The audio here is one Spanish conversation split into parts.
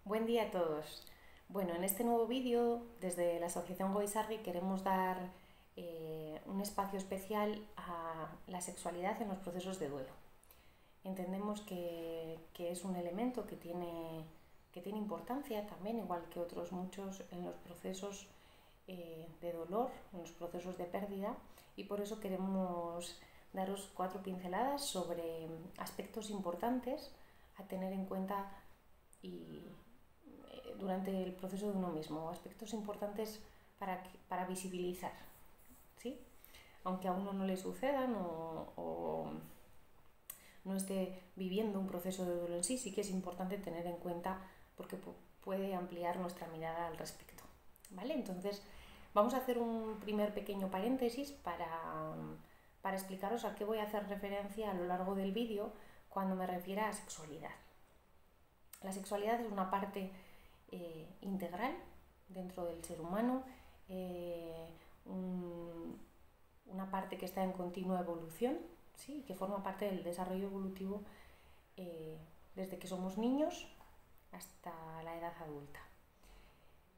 Buen día a todos. Bueno, en este nuevo vídeo, desde la Asociación Goizarri, queremos dar un espacio especial a la sexualidad en los procesos de duelo. Entendemos que es un elemento que tiene importancia también, igual que otros muchos, en los procesos de dolor, en los procesos de pérdida, y por eso queremos daros 4 pinceladas sobre aspectos importantes a tener en cuenta y durante el proceso de uno mismo, aspectos importantes para visibilizar, ¿sí? Aunque a uno no le sucedan o no esté viviendo un proceso de duelo en sí, sí que es importante tener en cuenta porque puede ampliar nuestra mirada al respecto, ¿vale? Entonces, vamos a hacer un primer pequeño paréntesis para explicaros a qué voy a hacer referencia a lo largo del vídeo cuando me refiera a sexualidad. La sexualidad es una parte integral dentro del ser humano, una parte que está en continua evolución, ¿sí? Que forma parte del desarrollo evolutivo desde que somos niños hasta la edad adulta.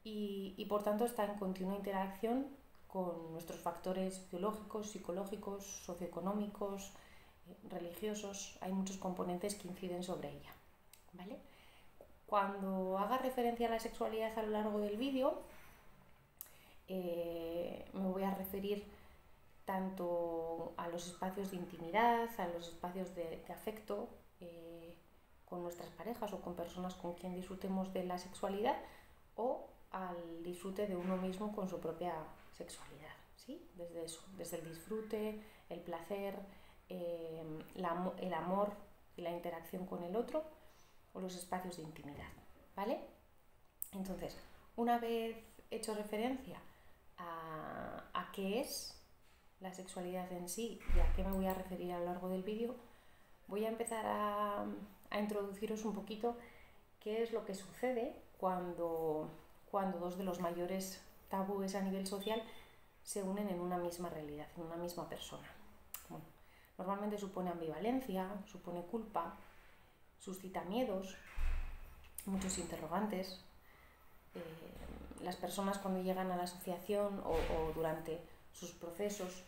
Y por tanto está en continua interacción con nuestros factores biológicos, psicológicos, socioeconómicos, religiosos. Hay muchos componentes que inciden sobre ella, ¿vale? Cuando haga referencia a la sexualidad a lo largo del vídeo, me voy a referir tanto a los espacios de intimidad, a los espacios de afecto con nuestras parejas o con personas con quien disfrutemos de la sexualidad, o al disfrute de uno mismo con su propia sexualidad, ¿sí? Desde eso, desde el disfrute, el placer, el amor y la interacción con el otro, o los espacios de intimidad, ¿vale? Entonces, una vez hecho referencia a qué es la sexualidad en sí y a qué me voy a referir a lo largo del vídeo, voy a empezar a introduciros un poquito qué es lo que sucede cuando dos de los mayores tabúes a nivel social se unen en una misma realidad, en una misma persona. Bueno, normalmente supone ambivalencia, supone culpa, suscita miedos, muchos interrogantes. Las personas cuando llegan a la asociación o durante sus procesos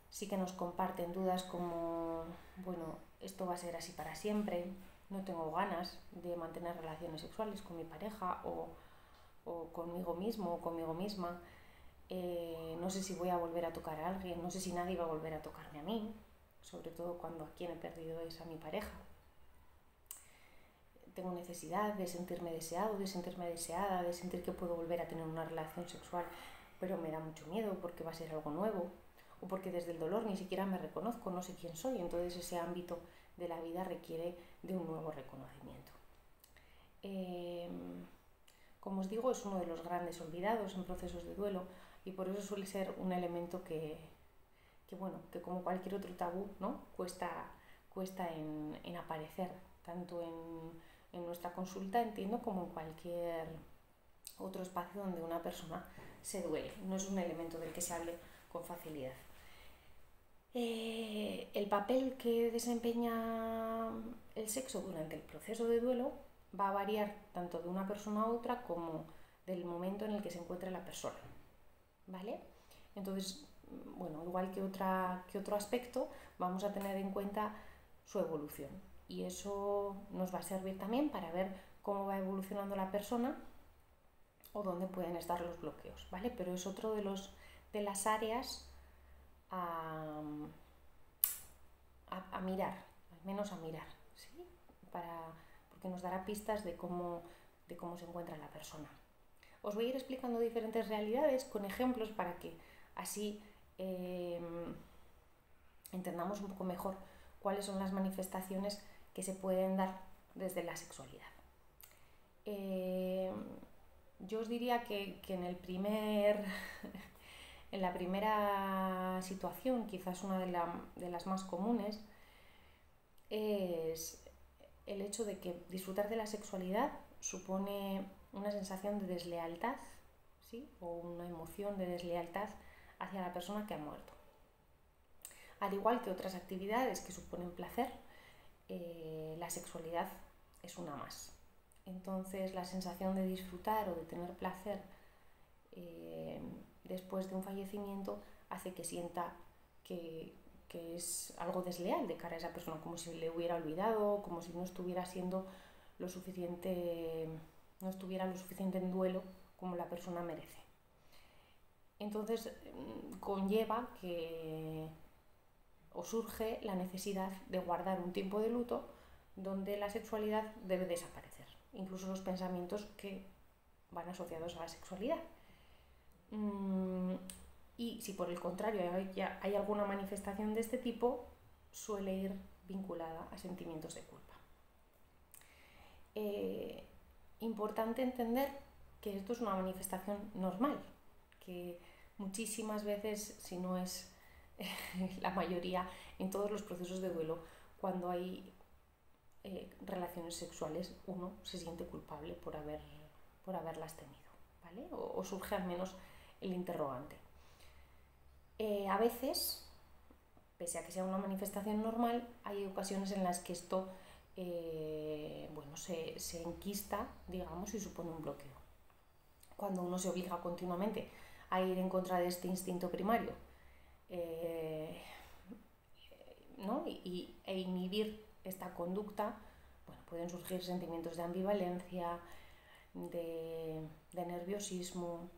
sí que nos comparten dudas como, bueno, esto va a ser así para siempre, no tengo ganas de mantener relaciones sexuales con mi pareja o conmigo mismo o conmigo misma, no sé si voy a volver a tocar a alguien, no sé si nadie va a volver a tocarme a mí, sobre todo cuando a quien he perdido es a mi pareja. Tengo necesidad de sentirme deseado, de sentirme deseada, de sentir que puedo volver a tener una relación sexual, pero me da mucho miedo porque va a ser algo nuevo, o porque desde el dolor ni siquiera me reconozco, no sé quién soy, entonces ese ámbito de la vida requiere de un nuevo reconocimiento. Como os digo, es uno de los grandes olvidados en procesos de duelo y por eso suele ser un elemento que como cualquier otro tabú, ¿no? cuesta en aparecer, tanto en nuestra consulta, entiendo, como en cualquier otro espacio donde una persona se duele. No es un elemento del que se hable con facilidad. El papel que desempeña el sexo durante el proceso de duelo va a variar tanto de una persona a otra como del momento en el que se encuentre la persona, ¿vale? Entonces, bueno, igual que otro aspecto, vamos a tener en cuenta su evolución y eso nos va a servir también para ver cómo va evolucionando la persona o dónde pueden estar los bloqueos, ¿vale? Pero es otro de las áreas a mirar, al menos a mirar, ¿sí? Porque nos dará pistas de cómo se encuentra la persona. Os voy a ir explicando diferentes realidades con ejemplos para que así entendamos un poco mejor cuáles son las manifestaciones que se pueden dar desde la sexualidad. Yo os diría que en la primera situación, quizás una de las más comunes, es el hecho de que disfrutar de la sexualidad supone una sensación de deslealtad, ¿sí? O una emoción de deslealtad hacia la persona que ha muerto. Al igual que otras actividades que suponen placer, la sexualidad es una más. Entonces la sensación de disfrutar o de tener placer después de un fallecimiento hace que sienta que es algo desleal de cara a esa persona, como si le hubiera olvidado, como si no estuviera siendo lo suficiente, no estuviera lo suficiente en duelo como la persona merece. Entonces conlleva que o surge la necesidad de guardar un tiempo de luto donde la sexualidad debe desaparecer, incluso los pensamientos que van asociados a la sexualidad. Y si por el contrario hay alguna manifestación de este tipo, suele ir vinculada a sentimientos de culpa. Importante entender que esto es una manifestación normal, que muchísimas veces, si no es la mayoría, en todos los procesos de duelo, cuando hay relaciones sexuales, uno se siente culpable por haberlas tenido, ¿vale? O surge al menos el interrogante. A veces, pese a que sea una manifestación normal, hay ocasiones en las que esto se enquista, digamos, y supone un bloqueo. Cuando uno se obliga continuamente a ir en contra de este instinto primario, ¿no? e inhibir esta conducta, bueno, pueden surgir sentimientos de ambivalencia, de nerviosismo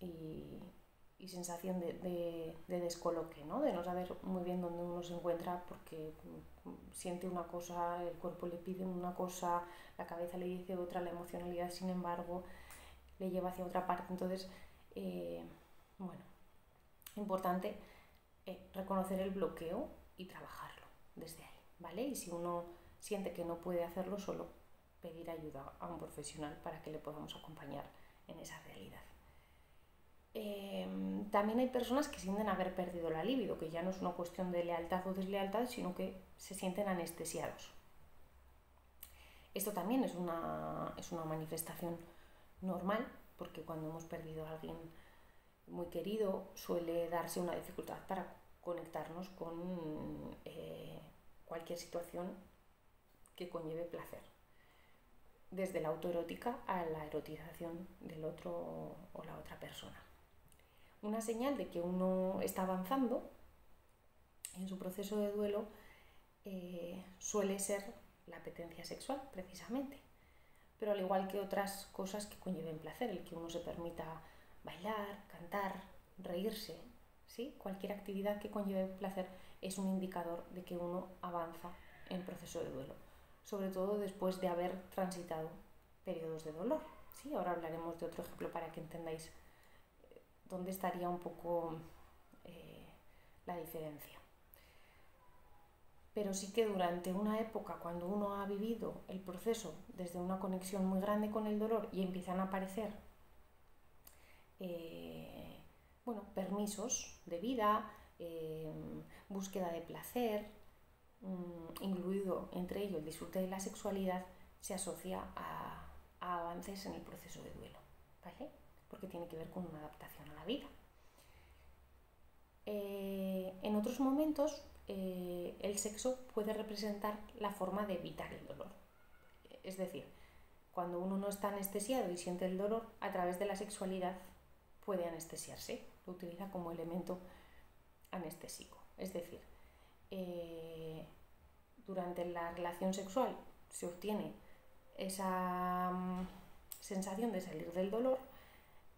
y sensación de descoloque, ¿no? De no saber muy bien dónde uno se encuentra porque siente una cosa, el cuerpo le pide una cosa, la cabeza le dice otra, la emocionalidad, sin embargo, le lleva hacia otra parte. Entonces, importante reconocer el bloqueo y trabajarlo desde ahí, ¿vale? Y si uno siente que no puede hacerlo solo, pedir ayuda a un profesional para que le podamos acompañar en esa realidad. También hay personas que sienten haber perdido la libido, que ya no es una cuestión de lealtad o deslealtad, sino que se sienten anestesiados. Esto también es una manifestación normal, porque cuando hemos perdido a alguien muy querido suele darse una dificultad para conectarnos con cualquier situación que conlleve placer, desde la autoerótica a la erotización del otro o la otra persona. Una señal de que uno está avanzando en su proceso de duelo suele ser la apetencia sexual, precisamente, pero al igual que otras cosas que conlleven placer, el que uno se permita bailar, cantar, reírse, ¿sí? Cualquier actividad que conlleve placer es un indicador de que uno avanza en el proceso de duelo, sobre todo después de haber transitado periodos de dolor, ¿sí? Ahora hablaremos de otro ejemplo para que entendáis dónde estaría un poco la diferencia. Pero sí que durante una época, cuando uno ha vivido el proceso desde una conexión muy grande con el dolor y empiezan a aparecer permisos de vida, búsqueda de placer, incluido entre ello el disfrute de la sexualidad, se asocia a avances en el proceso de duelo, ¿vale? Porque tiene que ver con una adaptación a la vida. En otros momentos, el sexo puede representar la forma de evitar el dolor. Es decir, cuando uno no está anestesiado y siente el dolor, a través de la sexualidad puede anestesiarse, lo utiliza como elemento anestésico. Es decir, durante la relación sexual se obtiene esa sensación de salir del dolor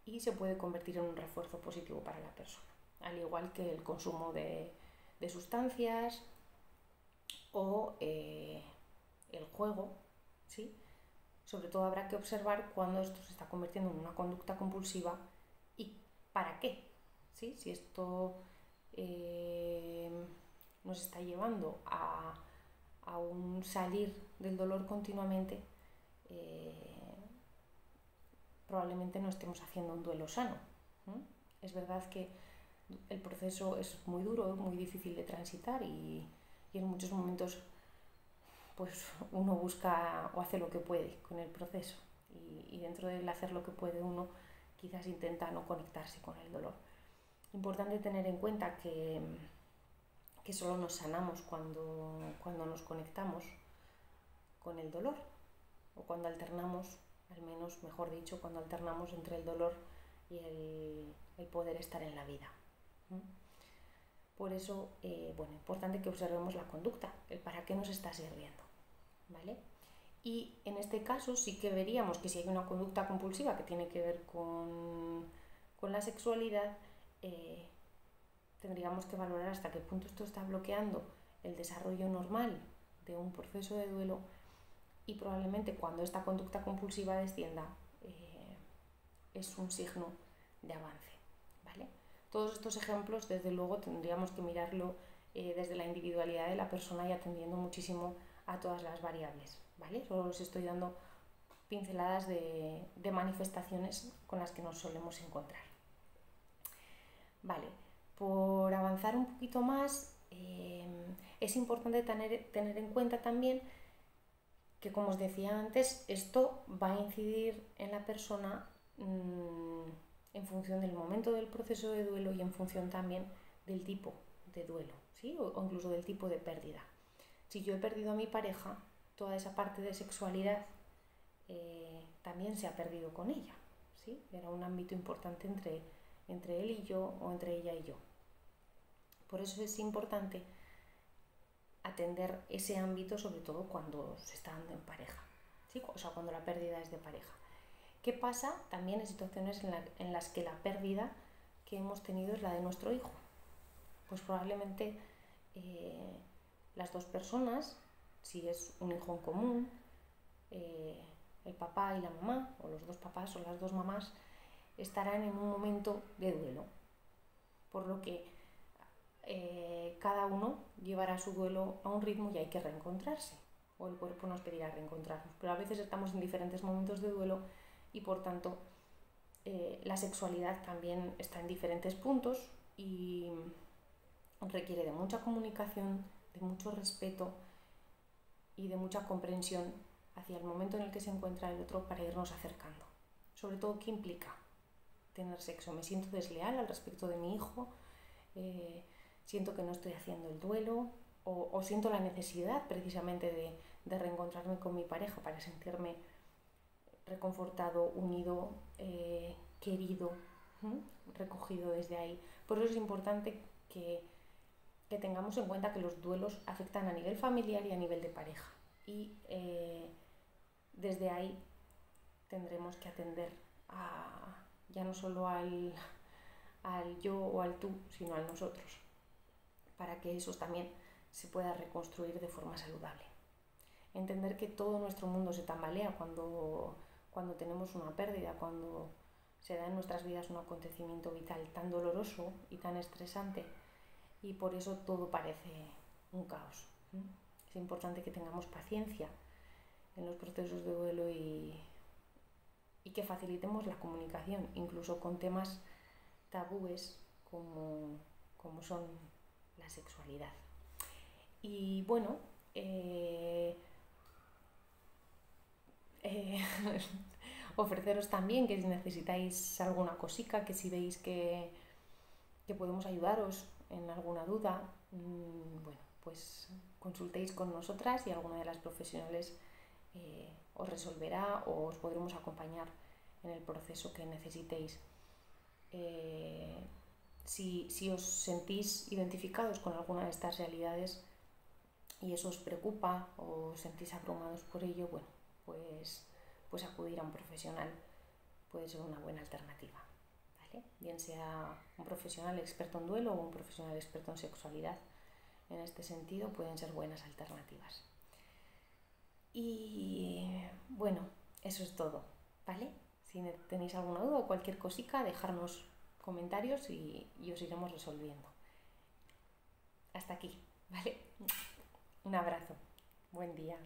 y se puede convertir en un refuerzo positivo para la persona, al igual que el consumo de sustancias o el juego, ¿sí? Sobre todo habrá que observar cuando esto se está convirtiendo en una conducta compulsiva y para qué, ¿sí? Si esto nos está llevando a un salir del dolor continuamente, probablemente no estemos haciendo un duelo sano. Es verdad que el proceso es muy duro, muy difícil de transitar y en muchos momentos pues uno busca o hace lo que puede con el proceso y dentro del hacer lo que puede uno quizás intenta no conectarse con el dolor. Importante tener en cuenta que solo nos sanamos cuando nos conectamos con el dolor, o cuando alternamos, al menos, mejor dicho, cuando alternamos entre el dolor y el poder estar en la vida. Por eso, importante que observemos la conducta, el para qué nos está sirviendo, ¿vale? Y en este caso sí que veríamos que si hay una conducta compulsiva que tiene que ver con la sexualidad, tendríamos que valorar hasta qué punto esto está bloqueando el desarrollo normal de un proceso de duelo, y probablemente cuando esta conducta compulsiva descienda es un signo de avance, ¿vale? Todos estos ejemplos, desde luego, tendríamos que mirarlo desde la individualidad de la persona y atendiendo muchísimo a todas las variables, ¿vale? Solo os estoy dando pinceladas de manifestaciones con las que nos solemos encontrar. Vale, por avanzar un poquito más, es importante tener en cuenta también que, como os decía antes, esto va a incidir en la persona en función del momento del proceso de duelo y en función también del tipo de duelo, ¿sí? o incluso del tipo de pérdida. Si yo he perdido a mi pareja, toda esa parte de sexualidad también se ha perdido con ella, ¿sí? Era un ámbito importante entre él y yo, o entre ella y yo. Por eso es importante atender ese ámbito, sobre todo cuando se está dando en pareja, ¿sí? O sea, cuando la pérdida es de pareja. ¿Qué pasa también en situaciones en las que la pérdida que hemos tenido es la de nuestro hijo? Pues probablemente las dos personas, si es un hijo en común, el papá y la mamá, o los dos papás o las dos mamás, estarán en un momento de duelo, por lo que cada uno llevará su duelo a un ritmo y hay que reencontrarse, o el cuerpo nos pedirá reencontrarnos, pero a veces estamos en diferentes momentos de duelo y por tanto la sexualidad también está en diferentes puntos y requiere de mucha comunicación, de mucho respeto y de mucha comprensión hacia el momento en el que se encuentra el otro para irnos acercando. Sobre todo, ¿qué implica tener sexo? ¿Me siento desleal al respecto de mi hijo? ¿Siento que no estoy haciendo el duelo? ¿O siento la necesidad precisamente de reencontrarme con mi pareja para sentirme reconfortado, unido, querido, recogido desde ahí? Por eso es importante que tengamos en cuenta que los duelos afectan a nivel familiar y a nivel de pareja, y desde ahí tendremos que atender ya no solo al yo o al tú, sino al nosotros, para que eso también se pueda reconstruir de forma saludable. Entender que todo nuestro mundo se tambalea cuando tenemos una pérdida, cuando se da en nuestras vidas un acontecimiento vital tan doloroso y tan estresante, y por eso todo parece un caos. Es importante que tengamos paciencia en los procesos de duelo y que facilitemos la comunicación, incluso con temas tabúes como son la sexualidad. Y bueno, ofreceros también que si necesitáis alguna cosica, que si veis que podemos ayudaros en alguna duda, pues consultéis con nosotras y alguna de las profesionales os resolverá o os podremos acompañar en el proceso que necesitéis. Si os sentís identificados con alguna de estas realidades y eso os preocupa o os sentís abrumados por ello, pues acudir a un profesional puede ser una buena alternativa, ¿vale? Bien sea un profesional experto en duelo o un profesional experto en sexualidad, en este sentido pueden ser buenas alternativas. Y bueno, eso es todo, ¿vale? Si tenéis alguna duda o cualquier cosica, dejarnos comentarios y os iremos resolviendo. Hasta aquí, ¿vale? Un abrazo, buen día.